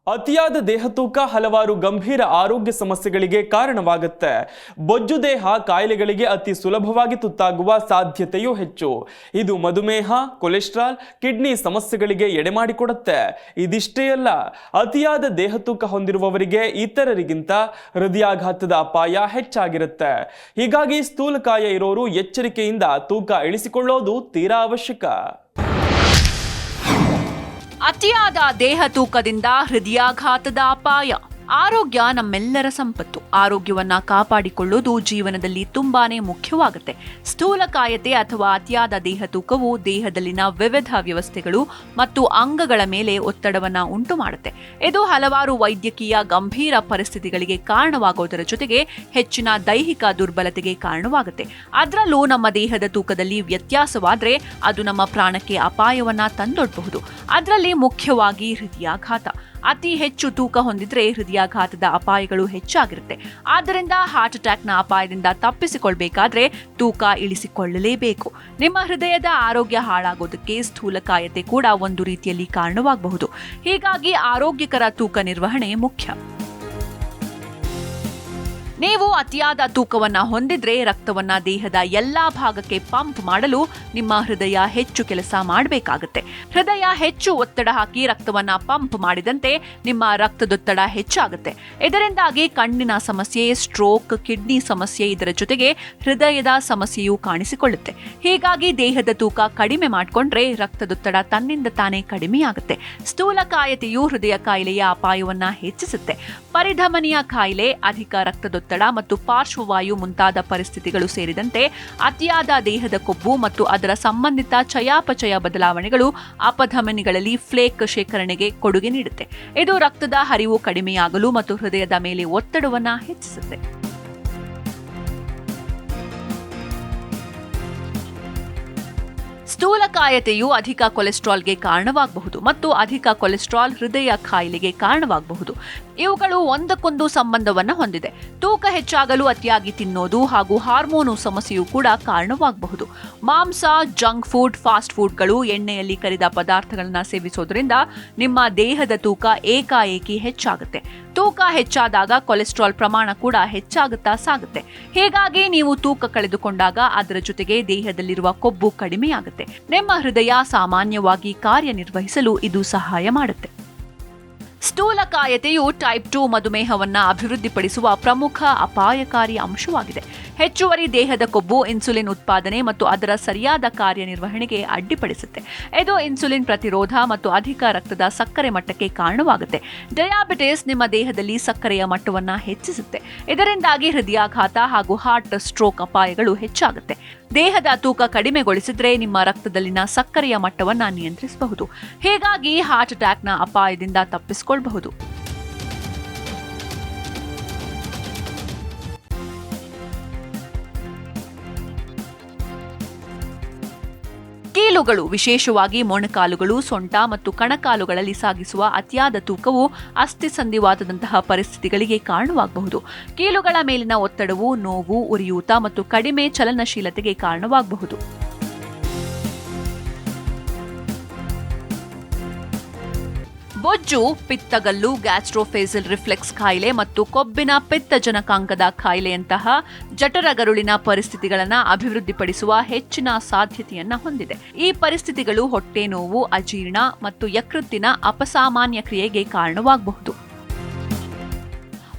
ಅತಿಯಾದ ದೇಹ ತೂಕ ಹಲವಾರು ಗಂಭೀರ ಆರೋಗ್ಯ ಸಮಸ್ಯೆಗಳಿಗೆ ಕಾರಣವಾಗುತ್ತೆ. ಬೊಜ್ಜು ದೇಹ ಕಾಯಿಲೆಗಳಿಗೆ ಅತಿ ಸುಲಭವಾಗಿ ತುತ್ತಾಗುವ ಸಾಧ್ಯತೆಯೂ ಹೆಚ್ಚು. ಇದು ಮಧುಮೇಹ, ಕೊಲೆಸ್ಟ್ರಾಲ್, ಕಿಡ್ನಿ ಸಮಸ್ಯೆಗಳಿಗೆ ಎಡೆಮಾಡಿಕೊಡುತ್ತೆ. ಇದಿಷ್ಟೇ ಅಲ್ಲ, ಅತಿಯಾದ ದೇಹ ತೂಕ ಹೊಂದಿರುವವರಿಗೆ ಇತರರಿಗಿಂತ ಹೃದಯಾಘಾತದ ಅಪಾಯ ಹೆಚ್ಚಾಗಿರುತ್ತೆ. ಹೀಗಾಗಿ ಸ್ಥೂಲಕಾಯ ಇರೋರು ಎಚ್ಚರಿಕೆಯಿಂದ ತೂಕ ಇಳಿಸಿಕೊಳ್ಳೋದು ತೀರಾ ಅವಶ್ಯಕ. ಅತಿಯಾದ ದೇಹ ತೂಕದಿಂದ ಹೃದಯಾಘಾತದ ಅಪಾಯ. ಆರೋಗ್ಯ ನಮ್ಮೆಲ್ಲರ ಸಂಪತ್ತು. ಆರೋಗ್ಯವನ್ನ ಕಾಪಾಡಿಕೊಳ್ಳುವುದು ಜೀವನದಲ್ಲಿ ತುಂಬಾನೇ ಮುಖ್ಯವಾಗುತ್ತೆ. ಸ್ಥೂಲಕಾಯತೆ ಅಥವಾ ಅತಿಯಾದ ದೇಹ ತೂಕವು ದೇಹದಲ್ಲಿನ ವಿವಿಧ ವ್ಯವಸ್ಥೆಗಳು ಮತ್ತು ಅಂಗಗಳ ಮೇಲೆ ಒತ್ತಡವನ್ನ ಉಂಟು ಮಾಡುತ್ತೆ. ಇದು ಹಲವಾರು ವೈದ್ಯಕೀಯ ಗಂಭೀರ ಪರಿಸ್ಥಿತಿಗಳಿಗೆ ಕಾರಣವಾಗೋದರ ಜೊತೆಗೆ ಹೆಚ್ಚಿನ ದೈಹಿಕ ದುರ್ಬಲತೆಗೆ ಕಾರಣವಾಗುತ್ತೆ. ಅದರಲ್ಲೂ ನಮ್ಮ ದೇಹದ ತೂಕದಲ್ಲಿ ವ್ಯತ್ಯಾಸವಾದ್ರೆ ಅದು ನಮ್ಮ ಪ್ರಾಣಕ್ಕೆ ಅಪಾಯವನ್ನ ತಂದೊಡ್ಡಬಹುದು. ಅದರಲ್ಲಿ ಮುಖ್ಯವಾಗಿ ಹೃದಯಾಘಾತ. ಅತಿ ಹೆಚ್ಚು ತೂಕ ಹೊಂದಿದ್ರೆ ಹೃದಯಾಘಾತದ ಅಪಾಯಗಳು ಹೆಚ್ಚಾಗಿರುತ್ತೆ. ಆದ್ದರಿಂದ ಹಾರ್ಟ್ ಅಟ್ಯಾಕ್ನ ಅಪಾಯದಿಂದ ತಪ್ಪಿಸಿಕೊಳ್ಬೇಕಾದ್ರೆ ತೂಕ ಇಳಿಸಿಕೊಳ್ಳಲೇಬೇಕು. ನಿಮ್ಮ ಹೃದಯದ ಆರೋಗ್ಯ ಹಾಳಾಗೋದಕ್ಕೆ ಸ್ಥೂಲಕಾಯತೆ ಕೂಡ ಒಂದು ರೀತಿಯಲ್ಲಿ ಕಾರಣವಾಗಬಹುದು. ಹೀಗಾಗಿ ಆರೋಗ್ಯಕರ ತೂಕ ನಿರ್ವಹಣೆ ಮುಖ್ಯ. ನೀವು ಅತಿಯಾದ ತೂಕವನ್ನ ಹೊಂದಿದ್ರೆ ರಕ್ತವನ್ನ ದೇಹದ ಎಲ್ಲಾ ಭಾಗಕ್ಕೆ ಪಂಪ್ ಮಾಡಲು ನಿಮ್ಮ ಹೃದಯ ಹೆಚ್ಚು ಕೆಲಸ ಮಾಡಬೇಕಾಗುತ್ತೆ. ಹೃದಯ ಹೆಚ್ಚು ಒತ್ತಡ ಹಾಕಿ ರಕ್ತವನ್ನ ಪಂಪ್ ಮಾಡಿದಂತೆ ನಿಮ್ಮ ರಕ್ತದೊತ್ತಡ ಹೆಚ್ಚಾಗುತ್ತೆ. ಇದರಿಂದಾಗಿ ಕಣ್ಣಿನ ಸಮಸ್ಯೆ, ಸ್ಟ್ರೋಕ್, ಕಿಡ್ನಿ ಸಮಸ್ಯೆ, ಇದರ ಜೊತೆಗೆ ಹೃದಯದ ಸಮಸ್ಯೆಯೂ ಕಾಣಿಸಿಕೊಳ್ಳುತ್ತೆ. ಹೀಗಾಗಿ ದೇಹದ ತೂಕ ಕಡಿಮೆ ಮಾಡಿಕೊಂಡ್ರೆ ರಕ್ತದೊತ್ತಡ ತನ್ನಿಂದ ತಾನೇ ಕಡಿಮೆಯಾಗುತ್ತೆ. ಸ್ಥೂಲಕಾಯತೆಯು ಹೃದಯ ಕಾಯಿಲೆಯ ಅಪಾಯವನ್ನ ಹೆಚ್ಚಿಸುತ್ತೆ. ಪರಿಧಮನಿಯ ಕಾಯಿಲೆ, ಅಧಿಕ ರಕ್ತದೊತ್ತಡ ಮತ್ತು ಪಾರ್ಶ್ವವಾಯು ಮುಂತಾದ ಪರಿಸ್ಥಿತಿಗಳು ಸೇರಿದಂತೆ ಅತಿಯಾದ ದೇಹದ ಕೊಬ್ಬು ಮತ್ತು ಅದರ ಸಂಬಂಧಿತ ಚಯಾಪಚಯ ಬದಲಾವಣೆಗಳು ಅಪಧಮನಿಗಳಲ್ಲಿ ಫ್ಲೇಕ್ ಶೇಖರಣೆಗೆ ಕೊಡುಗೆ ನೀಡುತ್ತೆ. ಇದು ರಕ್ತದ ಹರಿವು ಕಡಿಮೆಯಾಗಲು ಮತ್ತು ಹೃದಯದ ಮೇಲೆ ಒತ್ತಡವನ್ನ ಹೆಚ್ಚಿಸುತ್ತೆ. ಸ್ಥೂಲಕಾಯತೆಯು ಅಧಿಕ ಕೊಲೆಸ್ಟ್ರಾಲ್ಗೆ ಕಾರಣವಾಗಬಹುದು ಮತ್ತು ಅಧಿಕ ಕೊಲೆಸ್ಟ್ರಾಲ್ ಹೃದಯ ಕಾಯಿಲೆಗೆ ಕಾರಣವಾಗಬಹುದು. ಇವುಗಳು ಒಂದಕ್ಕೊಂದು ಸಂಬಂಧವನ್ನ ಹೊಂದಿದೆ. ತೂಕ ಹೆಚ್ಚಾಗಲು ಅತಿಯಾಗಿ ತಿನ್ನೋದು ಹಾಗೂ ಹಾರ್ಮೋನು ಸಮಸ್ಯೆಯೂ ಕೂಡ ಕಾರಣವಾಗಬಹುದು. ಮಾಂಸ, ಜಂಕ್ ಫುಡ್, ಫಾಸ್ಟ್ ಫುಡ್ಗಳು, ಎಣ್ಣೆಯಲ್ಲಿ ಕರಿದ ಪದಾರ್ಥಗಳನ್ನ ಸೇವಿಸೋದ್ರಿಂದ ನಿಮ್ಮ ದೇಹದ ತೂಕ ಏಕಾಏಕಿ ಹೆಚ್ಚಾಗುತ್ತೆ. ತೂಕ ಹೆಚ್ಚಾದಾಗ ಕೊಲೆಸ್ಟ್ರಾಲ್ ಪ್ರಮಾಣ ಕೂಡ ಹೆಚ್ಚಾಗುತ್ತಾ ಸಾಗುತ್ತೆ. ಹೀಗಾಗಿ ನೀವು ತೂಕ ಕಳೆದುಕೊಂಡಾಗ ಅದರ ಜೊತೆಗೆ ದೇಹದಲ್ಲಿರುವ ಕೊಬ್ಬು ಕಡಿಮೆಯಾಗುತ್ತೆ. ನಿಮ್ಮ ಹೃದಯ ಸಾಮಾನ್ಯವಾಗಿ ಕಾರ್ಯನಿರ್ವಹಿಸಲು ಇದು ಸಹಾಯ ಮಾಡುತ್ತೆ. ಸ್ಥೂಲಕಾಯತೆಯು ಟೈಪ್ 2 ಮಧುಮೇಹವನ್ನ ಅಭಿವೃದ್ಧಿಪಡಿಸುವ ಪ್ರಮುಖ ಅಪಾಯಕಾರಿ ಅಂಶವಾಗಿದೆ. ಹೆಚ್ಚುವರಿ ದೇಹದ ಕೊಬ್ಬು ಇನ್ಸುಲಿನ್ ಉತ್ಪಾದನೆ ಮತ್ತು ಅದರ ಸರಿಯಾದ ಕಾರ್ಯನಿರ್ವಹಣೆಗೆ ಅಡ್ಡಿಪಡಿಸುತ್ತೆ. ಇದು ಇನ್ಸುಲಿನ್ ಪ್ರತಿರೋಧ ಮತ್ತು ಅಧಿಕ ರಕ್ತದ ಸಕ್ಕರೆ ಮಟ್ಟಕ್ಕೆ ಕಾರಣವಾಗುತ್ತೆ. ಡಯಾಬಿಟಿಸ್ ನಿಮ್ಮ ದೇಹದಲ್ಲಿ ಸಕ್ಕರೆಯ ಮಟ್ಟವನ್ನ ಹೆಚ್ಚಿಸುತ್ತೆ. ಇದರಿಂದಾಗಿ ಹೃದಯಾಘಾತ ಹಾಗೂ ಹಾರ್ಟ್ ಸ್ಟ್ರೋಕ್ ಅಪಾಯಗಳು ಹೆಚ್ಚಾಗುತ್ತೆ. ದೇಹದ ತೂಕ ಕಡಿಮೆಗೊಳಿಸಿದ್ರೆ ನಿಮ್ಮ ರಕ್ತದಲ್ಲಿನ ಸಕ್ಕರೆಯ ಮಟ್ಟವನ್ನ ನಿಯಂತ್ರಿಸಬಹುದು. ಹೀಗಾಗಿ ಹಾರ್ಟ್ ಅಟ್ಯಾಕ್ನ ಅಪಾಯದಿಂದ ತಪ್ಪಿಸಿಕೊಳ್ಳಬಹುದು. ಕೀಲುಗಳು, ವಿಶೇಷವಾಗಿ ಮೊಣಕಾಲುಗಳು, ಸೊಂಟ ಮತ್ತು ಕಣಕಾಲುಗಳಲ್ಲಿ ಸಾಗಿಸುವ ಅತಿಯಾದ ತೂಕವು ಅಸ್ಥಿಸಂಧಿವಾತದಂತಹ ಪರಿಸ್ಥಿತಿಗಳಿಗೆ ಕಾರಣವಾಗಬಹುದು. ಕೀಲುಗಳ ಮೇಲಿನ ಒತ್ತಡವು ನೋವು, ಉರಿಯೂತ ಮತ್ತು ಕಡಿಮೆ ಚಲನಶೀಲತೆಗೆ ಕಾರಣವಾಗಬಹುದು. ಬೊಜ್ಜು, ಪಿತ್ತಗಲ್ಲು, ಗ್ಯಾಸ್ಟ್ರೋಫೇಸಲ್ ರಿಫ್ಲೆಕ್ಸ್ ಕಾಯಿಲೆ ಮತ್ತು ಕೊಬ್ಬಿನ ಪಿತ್ತಜನಕಾಂಗದ ಕಾಯಿಲೆಯಂತಹ ಜಠರಗರುಳಿನ ಪರಿಸ್ಥಿತಿಗಳನ್ನು ಅಭಿವೃದ್ಧಿಪಡಿಸುವ ಹೆಚ್ಚಿನ ಸಾಧ್ಯತೆಯನ್ನ ಹೊಂದಿದೆ. ಈ ಪರಿಸ್ಥಿತಿಗಳು ಹೊಟ್ಟೆ ನೋವು, ಅಜೀರ್ಣ ಮತ್ತು ಯಕೃತ್ತಿನ ಅಪಸಾಮಾನ್ಯ ಕ್ರಿಯೆಗೆ ಕಾರಣವಾಗಬಹುದು.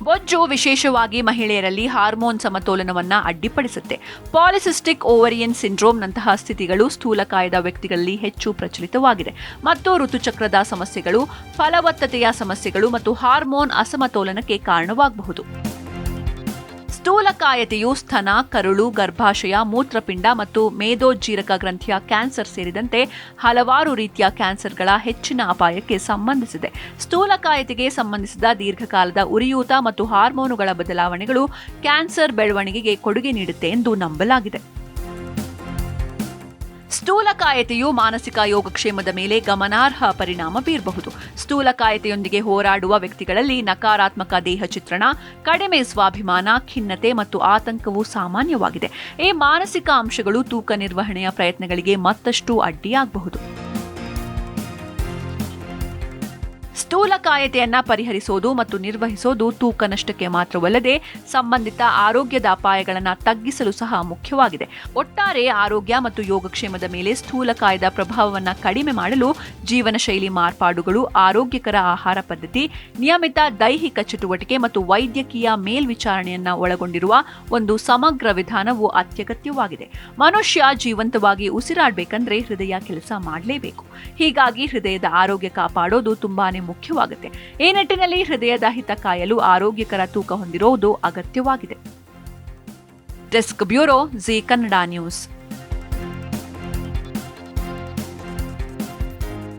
ಬೊಜ್ಜು ವಿಶೇಷವಾಗಿ ಮಹಿಳೆಯರಲ್ಲಿ ಹಾರ್ಮೋನ್ ಸಮತೋಲನವನ್ನ ಅಡ್ಡಿಪಡಿಸುತ್ತೆ. ಪಾಲಿಸಿಸ್ಟಿಕ್ ಓವರಿಯನ್ ಸಿಂಡ್ರೋಮ್ ನಂತಹ ಸ್ಥಿತಿಗಳು ಸ್ಥೂಲಕಾಯದ ವ್ಯಕ್ತಿಗಳಲ್ಲಿ ಹೆಚ್ಚು ಪ್ರಚಲಿತವಾಗಿದೆ ಮತ್ತು ಋತುಚಕ್ರದ ಸಮಸ್ಯೆಗಳು, ಫಲವತ್ತತೆಯ ಸಮಸ್ಯೆಗಳು ಮತ್ತು ಹಾರ್ಮೋನ್ ಅಸಮತೋಲನಕ್ಕೆ ಕಾರಣವಾಗಬಹುದು. ಸ್ಥೂಲಕಾಯತೆಯು ಸ್ತನ, ಕರುಳು, ಗರ್ಭಾಶಯ, ಮೂತ್ರಪಿಂಡ ಮತ್ತು ಮೇದೋಜ್ಜೀರಕ ಗ್ರಂಥಿಯ ಕ್ಯಾನ್ಸರ್ ಸೇರಿದಂತೆ ಹಲವಾರು ರೀತಿಯ ಕ್ಯಾನ್ಸರ್ಗಳ ಹೆಚ್ಚಿನ ಅಪಾಯಕ್ಕೆ ಸಂಬಂಧಿಸಿದೆ. ಸ್ಥೂಲಕಾಯತೆಗೆ ಸಂಬಂಧಿಸಿದ ದೀರ್ಘಕಾಲದ ಉರಿಯೂತ ಮತ್ತು ಹಾರ್ಮೋನುಗಳ ಬದಲಾವಣೆಗಳು ಕ್ಯಾನ್ಸರ್ ಬೆಳವಣಿಗೆಗೆ ಕೊಡುಗೆ ನೀಡುತ್ತೆ ಎಂದು ನಂಬಲಾಗಿದೆ. ಸ್ಥೂಲಕಾಯತೆಯು ಮಾನಸಿಕ ಯೋಗಕ್ಷೇಮದ ಮೇಲೆ ಗಮನಾರ್ಹ ಪರಿಣಾಮ ಬೀರಬಹುದು. ಸ್ಥೂಲಕಾಯತೆಯೊಂದಿಗೆ ಹೋರಾಡುವ ವ್ಯಕ್ತಿಗಳಲ್ಲಿ ನಕಾರಾತ್ಮಕ ದೇಹ ಚಿತ್ರಣ, ಕಡಿಮೆ ಸ್ವಾಭಿಮಾನ, ಖಿನ್ನತೆ ಮತ್ತು ಆತಂಕವು ಸಾಮಾನ್ಯವಾಗಿದೆ. ಈ ಮಾನಸಿಕ ಅಂಶಗಳು ತೂಕ ನಿರ್ವಹಣೆಯ ಪ್ರಯತ್ನಗಳಿಗೆ ಮತ್ತಷ್ಟು ಅಡ್ಡಿಯಾಗಬಹುದು. ಸ್ಥೂಲಕಾಯತೆಯನ್ನ ಪರಿಹರಿಸೋದು ಮತ್ತು ನಿರ್ವಹಿಸೋದು ತೂಕ ನಷ್ಟಕ್ಕೆ ಮಾತ್ರವಲ್ಲದೆ ಸಂಬಂಧಿತ ಆರೋಗ್ಯದ ಅಪಾಯಗಳನ್ನು ತಗ್ಗಿಸಲು ಸಹ ಮುಖ್ಯವಾಗಿದೆ. ಒಟ್ಟಾರೆ ಆರೋಗ್ಯ ಮತ್ತು ಯೋಗಕ್ಷೇಮದ ಮೇಲೆ ಸ್ಥೂಲಕಾಯದ ಪ್ರಭಾವವನ್ನು ಕಡಿಮೆ ಮಾಡಲು ಜೀವನ ಶೈಲಿ ಮಾರ್ಪಾಡುಗಳು, ಆರೋಗ್ಯಕರ ಆಹಾರ ಪದ್ಧತಿ, ನಿಯಮಿತ ದೈಹಿಕ ಚಟುವಟಿಕೆ ಮತ್ತು ವೈದ್ಯಕೀಯ ಮೇಲ್ವಿಚಾರಣೆಯನ್ನ ಒಳಗೊಂಡಿರುವ ಒಂದು ಸಮಗ್ರ ವಿಧಾನವು ಅತ್ಯಗತ್ಯವಾಗಿದೆ. ಮನುಷ್ಯ ಜೀವಂತವಾಗಿ ಉಸಿರಾಡಬೇಕಂದ್ರೆ ಹೃದಯ ಕೆಲಸ ಮಾಡಲೇಬೇಕು. ಹೀಗಾಗಿ ಹೃದಯದ ಆರೋಗ್ಯ ಕಾಪಾಡೋದು ತುಂಬಾನೇ ಮುಖ್ಯವಾಗುತ್ತೆ. ಈ ನಿಟ್ಟಿನಲ್ಲಿ ಹೃದಯದ ಹಿತ ಕಾಯಲು ಆರೋಗ್ಯಕರ ತೂಕ ಹೊಂದಿರುವುದು ಅಗತ್ಯವಾಗಿದೆ. Desk bureau, G Kannada news.